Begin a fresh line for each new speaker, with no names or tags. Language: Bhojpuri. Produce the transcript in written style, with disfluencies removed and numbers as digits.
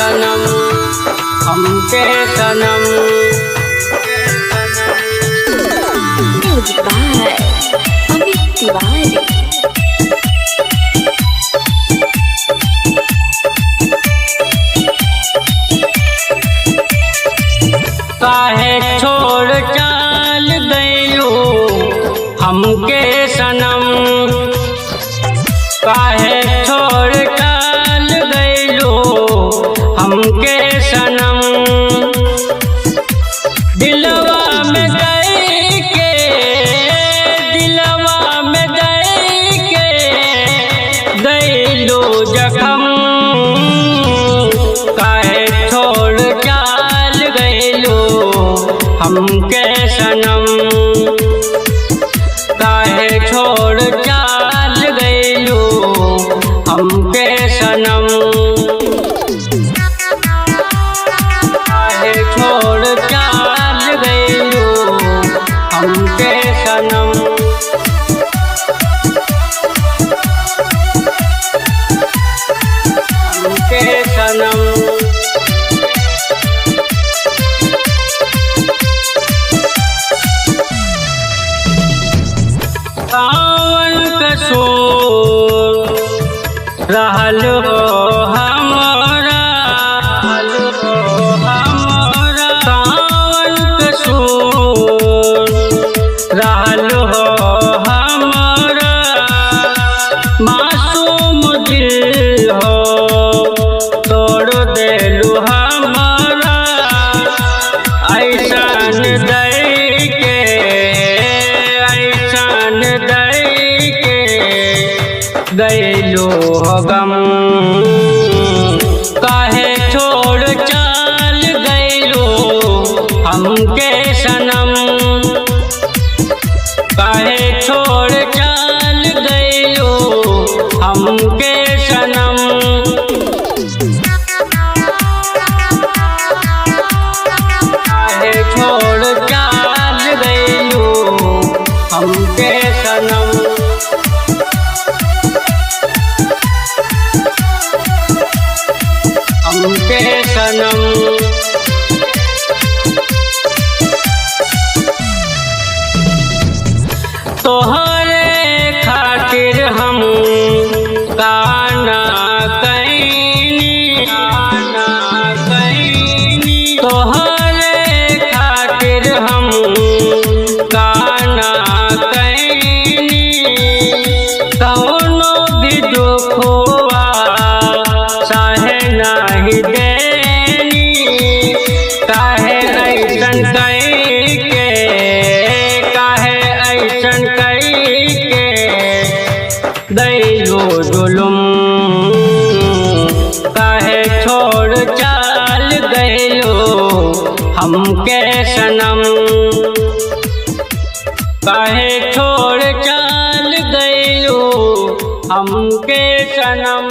सनम हमके सनम।
Music by Amit Tiwari.
काहे छोड़ चाल गइलो हमके सनम, काहे छोड़ चाल गइलो हमके सनम। दिलवा में गई के, दिलवा में गई के गइलो जखम। काहे छोड़ चाल गइलो हमके सनम, काहे छोड़ चाल गइलो हमके सनम। काहे छोड़ चाल गइलो हमके सनम। हमके सनम। सावन कसूर रहल हो हमरा, सावन कसूर रहल हो हमरा। मासूम दिल हो तोड़ देलू हमरा, ऐसन दई के, ऐसन दई के गइलो गम। काहे छोड़ चाल गइलो हमके सनम, काहे छोड़ चाल गइलो हमके सनम। काहे छोड़ चाल गइलो हमके सनम। हमके सनम। तोहरे खातिर हम काना कैनी, काना कैनी। तोहरे खातिर हम काना कैनी। कौनो भी दुखवा सहे नाही देनी। काहे ऐसन कई के, काहे ऐसन कई के गइलो जुलुम। काहे छोड़ चाल गइलो हमके सनम, काहे छोड़ चाल गइलो हमके सनम।